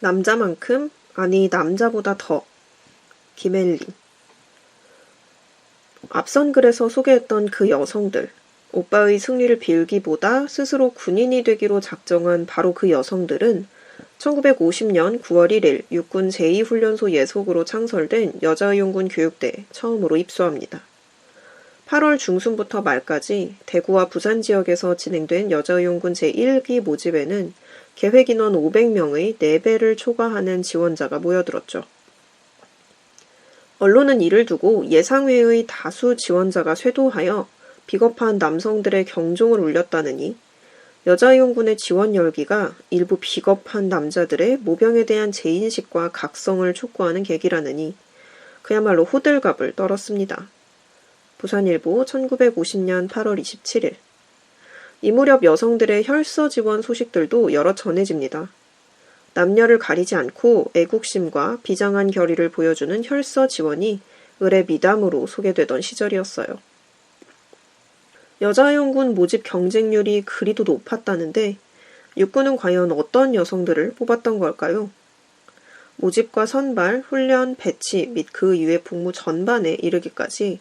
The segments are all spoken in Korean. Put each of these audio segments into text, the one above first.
남자만큼, 아니 남자보다 더. 김엘린. 앞선 글에서 소개했던 그 여성들, 오빠의 승리를 빌기보다 스스로 군인이 되기로 작정한 바로 그 여성들은 1950년 9월 1일 육군 제2훈련소 예속으로 창설된 여자의용군 교육대에 처음으로 입소합니다. 8월 중순부터 말까지 대구와 부산 지역에서 진행된 여자의용군 제1기 모집에는 계획 인원 500명의 4배를 초과하는 지원자가 모여들었죠. 언론은 이를 두고 예상외의 다수 지원자가 쇄도하여 비겁한 남성들의 경종을 울렸다느니 여자의용군의 지원 열기가 일부 비겁한 남자들의 모병에 대한 재인식과 각성을 촉구하는 계기라느니 그야말로 호들갑을 떨었습니다. 부산일보 1950년 8월 27일. 이 무렵 여성들의 혈서 지원 소식들도 여러 전해집니다. 남녀를 가리지 않고 애국심과 비장한 결의를 보여주는 혈서 지원이 을의 미담으로 소개되던 시절이었어요. 여자의용군 모집 경쟁률이 그리도 높았다는데 육군은 과연 어떤 여성들을 뽑았던 걸까요? 모집과 선발, 훈련, 배치 및 그 이외 복무 전반에 이르기까지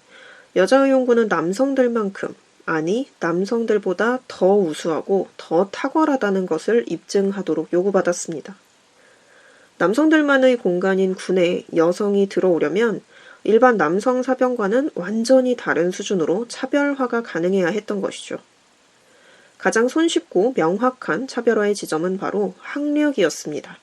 여자의용군은 남성들만큼, 아니 남성들보다 더 우수하고 더 탁월하다는 것을 입증하도록 요구받았습니다. 남성들만의 공간인 군에 여성이 들어오려면 일반 남성 사병과는 완전히 다른 수준으로 차별화가 가능해야 했던 것이죠. 가장 손쉽고 명확한 차별화의 지점은 바로 학력이었습니다.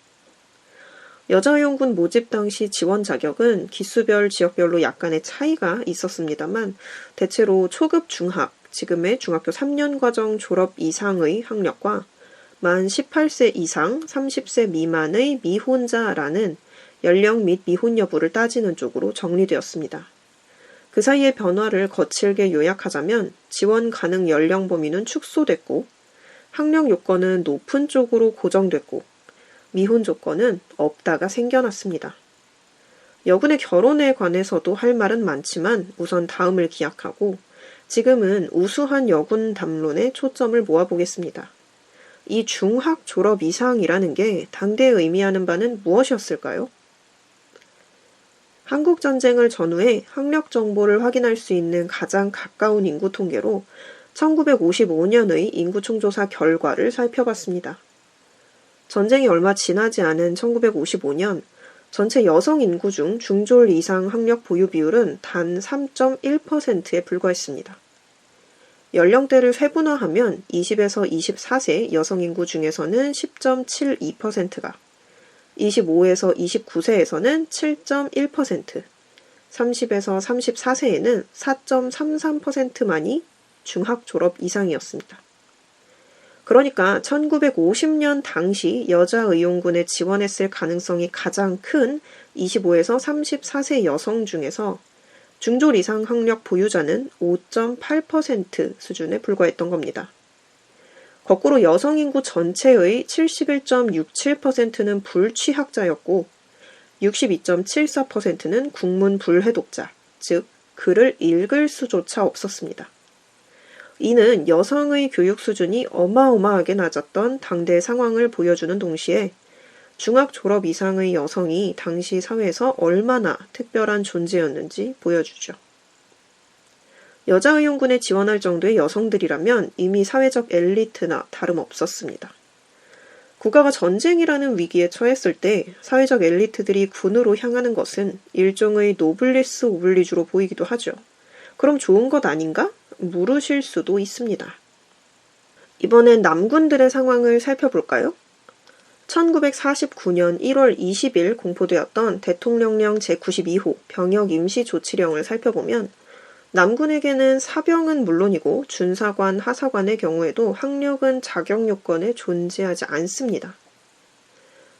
여자의용군 모집 당시 지원 자격은 기수별 지역별로 약간의 차이가 있었습니다만 대체로 초급 중학, 지금의 중학교 3년 과정 졸업 이상의 학력과 만 18세 이상 30세 미만의 미혼자라는 연령 및 미혼 여부를 따지는 쪽으로 정리되었습니다. 그 사이의 변화를 거칠게 요약하자면 지원 가능 연령 범위는 축소됐고 학력 요건은 높은 쪽으로 고정됐고 미혼 조건은 없다가 생겨났습니다. 여군의 결혼에 관해서도 할 말은 많지만 우선 다음을 기약하고 지금은 우수한 여군 담론에 초점을 모아보겠습니다. 이 중학 졸업 이상이라는 게 당대에 의미하는 바는 무엇이었을까요? 한국전쟁을 전후해 학력 정보를 확인할 수 있는 가장 가까운 인구 통계로 1955년의 인구총조사 결과를 살펴봤습니다. 전쟁이 얼마 지나지 않은 1955년 전체 여성 인구 중 중졸 이상 학력 보유 비율은 단 3.1%에 불과했습니다. 연령대를 세분화하면 20에서 24세 여성 인구 중에서는 10.72%가, 25에서 29세에서는 7.1%, 30에서 34세에는 4.33%만이 중학 졸업 이상이었습니다. 그러니까 1950년 당시 여자의용군에 지원했을 가능성이 가장 큰 25에서 34세 여성 중에서 중졸 이상 학력 보유자는 5.8% 수준에 불과했던 겁니다. 거꾸로 여성 인구 전체의 71.67%는 불취학자였고 62.74%는 국문 불회독자, 즉 글을 읽을 수조차 없었습니다. 이는 여성의 교육 수준이 어마어마하게 낮았던 당대 상황을 보여주는 동시에 중학 졸업 이상의 여성이 당시 사회에서 얼마나 특별한 존재였는지 보여주죠. 여자의용군에 지원할 정도의 여성들이라면 이미 사회적 엘리트나 다름없었습니다. 국가가 전쟁이라는 위기에 처했을 때 사회적 엘리트들이 군으로 향하는 것은 일종의 노블리스 오블리주로 보이기도 하죠. 그럼 좋은 것 아닌가? 물으실 수도 있습니다. 이번엔 남군들의 상황을 살펴볼까요? 1949년 1월 20일 공포되었던 대통령령 제92호 병역 임시조치령을 살펴보면 남군에게는 사병은 물론이고 준사관, 하사관의 경우에도 학력은 자격요건에 존재하지 않습니다.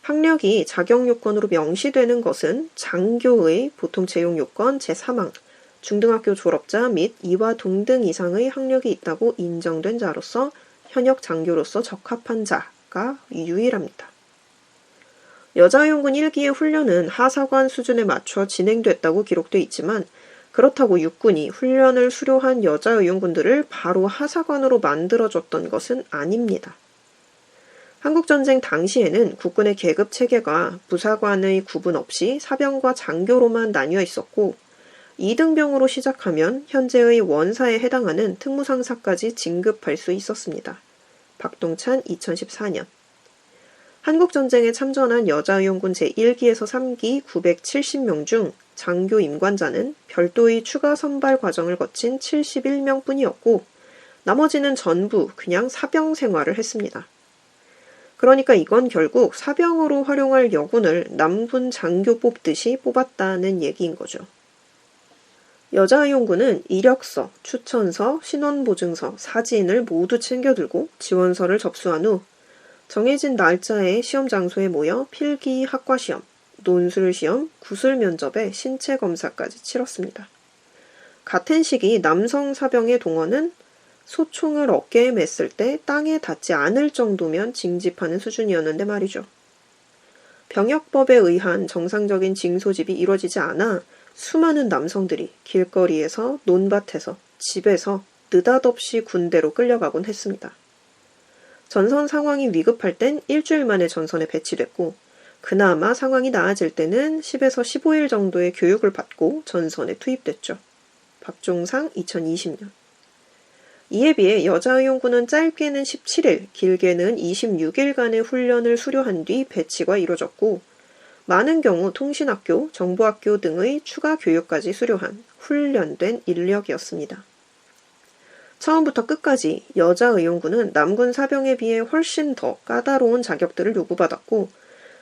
학력이 자격요건으로 명시되는 것은 장교의 보통 채용요건 제3항, 중등학교 졸업자 및 이와 동등 이상의 학력이 있다고 인정된 자로서 현역 장교로서 적합한 자가 유일합니다. 여자의용군 1기의 훈련은 하사관 수준에 맞춰 진행됐다고 기록돼 있지만 그렇다고 육군이 훈련을 수료한 여자의용군들을 바로 하사관으로 만들어줬던 것은 아닙니다. 한국전쟁 당시에는 국군의 계급 체계가 부사관의 구분 없이 사병과 장교로만 나뉘어 있었고 2등병으로 시작하면 현재의 원사에 해당하는 특무상사까지 진급할 수 있었습니다. 박동찬 2014년. 한국전쟁에 참전한 여자의용군 제1기에서 3기 970명 중 장교 임관자는 별도의 추가 선발 과정을 거친 71명뿐이었고 나머지는 전부 그냥 사병 생활을 했습니다. 그러니까 이건 결국 사병으로 활용할 여군을 남군 장교 뽑듯이 뽑았다는 얘기인 거죠. 여자의용군은 이력서, 추천서, 신원보증서, 사진을 모두 챙겨들고 지원서를 접수한 후 정해진 날짜에 시험 장소에 모여 필기 학과시험, 논술시험, 구술면접에 신체검사까지 치렀습니다. 같은 시기 남성 사병의 동원은 소총을 어깨에 맸을 때 땅에 닿지 않을 정도면 징집하는 수준이었는데 말이죠. 병역법에 의한 정상적인 징소집이 이루어지지 않아 수많은 남성들이 길거리에서, 논밭에서, 집에서 느닷없이 군대로 끌려가곤 했습니다. 전선 상황이 위급할 땐 일주일 만에 전선에 배치됐고 그나마 상황이 나아질 때는 10에서 15일 정도의 교육을 받고 전선에 투입됐죠. 박종상 2020년. 이에 비해 여자의용군은 짧게는 17일, 길게는 26일간의 훈련을 수료한 뒤 배치가 이루어졌고 많은 경우 통신학교, 정보학교 등의 추가 교육까지 수료한 훈련된 인력이었습니다. 처음부터 끝까지 여자의용군은 남군 사병에 비해 훨씬 더 까다로운 자격들을 요구받았고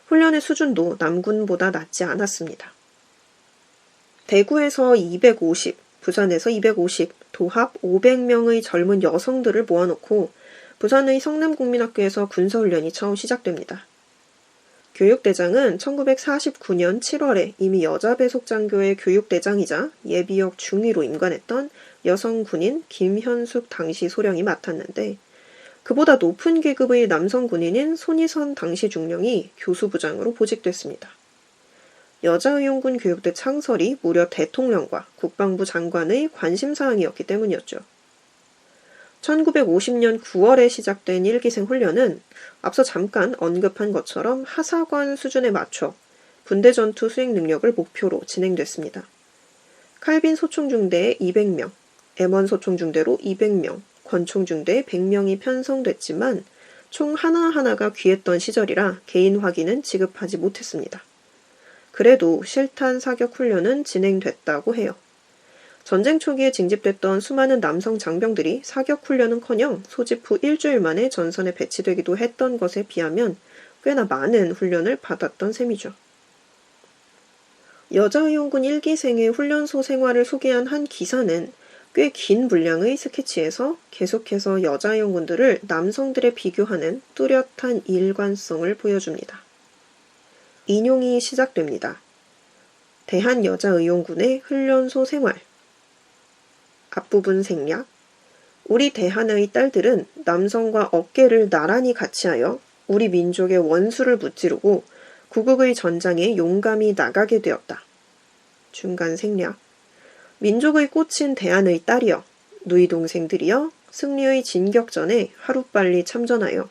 훈련의 수준도 남군보다 낮지 않았습니다. 대구에서 250, 부산에서 250, 도합 500명의 젊은 여성들을 모아놓고 부산의 성남국민학교에서 군사훈련이 처음 시작됩니다. 교육대장은 1949년 7월에 이미 여자배속장교의 교육대장이자 예비역 중위로 임관했던 여성 군인 김현숙 당시 소령이 맡았는데 그보다 높은 계급의 남성 군인인 손희선 당시 중령이 교수부장으로 보직됐습니다. 여자의용군 교육대 창설이 무려 대통령과 국방부 장관의 관심사항이었기 때문이었죠. 1950년 9월에 시작된 1기생 훈련은 앞서 잠깐 언급한 것처럼 하사관 수준에 맞춰 군대 전투 수행 능력을 목표로 진행됐습니다. 칼빈 소총중대에 200명, M1 소총중대로 200명, 권총중대에 100명이 편성됐지만 총 하나하나가 귀했던 시절이라 개인 확인은 지급하지 못했습니다. 그래도 실탄 사격 훈련은 진행됐다고 해요. 전쟁 초기에 징집됐던 수많은 남성 장병들이 사격 훈련은커녕 소집 후 일주일 만에 전선에 배치되기도 했던 것에 비하면 꽤나 많은 훈련을 받았던 셈이죠. 여자의용군 1기생의 훈련소 생활을 소개한 한 기사는 꽤 긴 분량의 스케치에서 계속해서 여자의용군들을 남성들에 비교하는 뚜렷한 일관성을 보여줍니다. 인용이 시작됩니다. 대한여자의용군의 훈련소 생활. 앞부분 생략. 우리 대한의 딸들은 남성과 어깨를 나란히 같이하여 우리 민족의 원수를 무찌르고 구국의 전장에 용감히 나가게 되었다. 중간 생략. 민족의 꽃인 대한의 딸이여, 누이 동생들이여, 승리의 진격전에 하루빨리 참전하여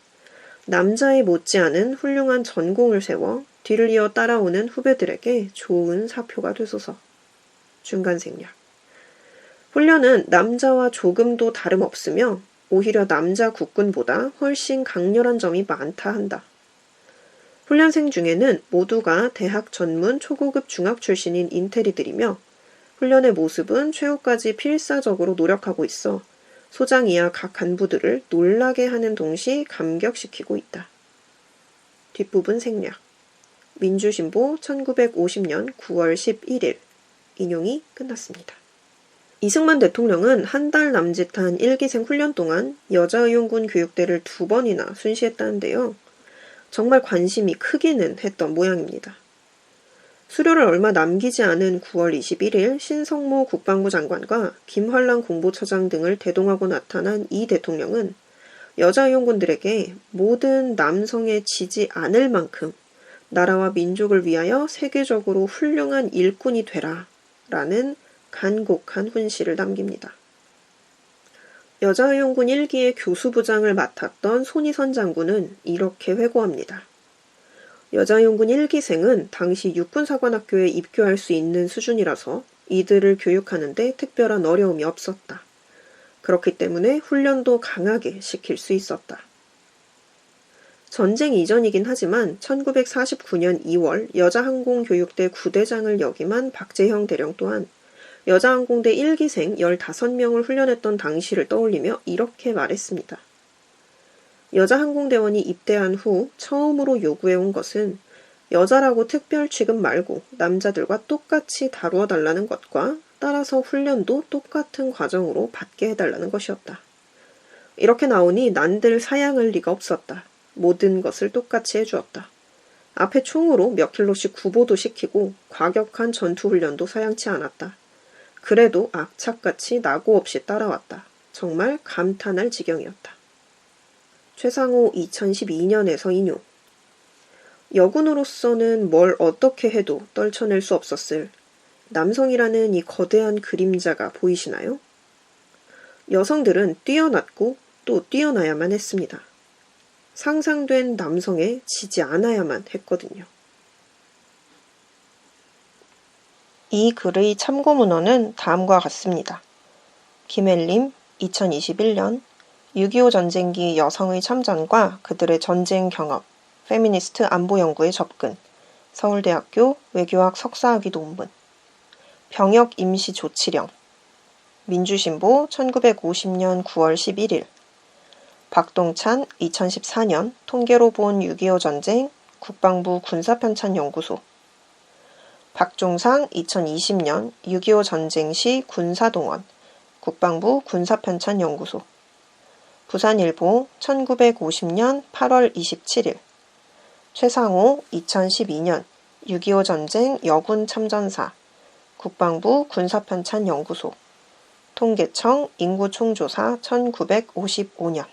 남자에 못지않은 훌륭한 전공을 세워 뒤를 이어 따라오는 후배들에게 좋은 사표가 되소서. 중간 생략. 훈련은 남자와 조금도 다름없으며 오히려 남자 국군보다 훨씬 강렬한 점이 많다 한다. 훈련생 중에는 모두가 대학 전문 초고급 중학 출신인 인테리들이며 훈련의 모습은 최후까지 필사적으로 노력하고 있어 소장 이하 각 간부들을 놀라게 하는 동시 감격시키고 있다. 뒷부분 생략. 민주신보 1950년 9월 11일. 인용이 끝났습니다. 이승만 대통령은 한 달 남짓한 1기생 훈련 동안 여자의용군 교육대를 2번이나 순시했다는데요. 정말 관심이 크기는 했던 모양입니다. 수료를 얼마 남기지 않은 9월 21일 신성모 국방부 장관과 김환란 공보처장 등을 대동하고 나타난 이 대통령은 여자의용군들에게 모든 남성에 지지 않을 만큼 나라와 민족을 위하여 세계적으로 훌륭한 일꾼이 되라 라는 간곡한 훈시를 남깁니다. 여자의용군 1기의 교수부장을 맡았던 손희선 장군은 이렇게 회고합니다. 여자의용군 1기생은 당시 육군사관학교에 입교할 수 있는 수준이라서 이들을 교육하는데 특별한 어려움이 없었다. 그렇기 때문에 훈련도 강하게 시킬 수 있었다. 전쟁 이전이긴 하지만 1949년 2월 여자항공교육대 구대장을 역임한 박재형 대령 또한 여자항공대 1기생 15명을 훈련했던 당시를 떠올리며 이렇게 말했습니다. 여자항공대원이 입대한 후 처음으로 요구해온 것은 여자라고 특별 취급 말고 남자들과 똑같이 다루어 달라는 것과 따라서 훈련도 똑같은 과정으로 받게 해달라는 것이었다. 이렇게 나오니 난들 사양할 리가 없었다. 모든 것을 똑같이 해주었다. 앞에 총으로 몇 킬로씩 구보도 시키고 과격한 전투훈련도 사양치 않았다. 그래도 악착같이 낙오 없이 따라왔다. 정말 감탄할 지경이었다. 최상호 2012년에서 인용. 여군으로서는 뭘 어떻게 해도 떨쳐낼 수 없었을 남성이라는 이 거대한 그림자가 보이시나요? 여성들은 뛰어났고 또 뛰어나야만 했습니다. 상상된 남성에 지지 않아야만 했거든요. 이 글의 참고문헌은 다음과 같습니다. 김엘림 2021년 6.25 전쟁기 여성의 참전과 그들의 전쟁 경험, 페미니스트 안보연구에 접근, 서울대학교 외교학 석사학위 논문, 병역 임시 조치령, 민주신보 1950년 9월 11일, 박동찬 2014년 통계로 본 6.25 전쟁 국방부 군사편찬연구소, 박종상 2020년 6.25 전쟁 시 군사동원 국방부 군사편찬연구소, 부산일보 1950년 8월 27일, 최상호 2012년 6.25 전쟁 여군 참전사 국방부 군사편찬연구소, 통계청 인구총조사 1955년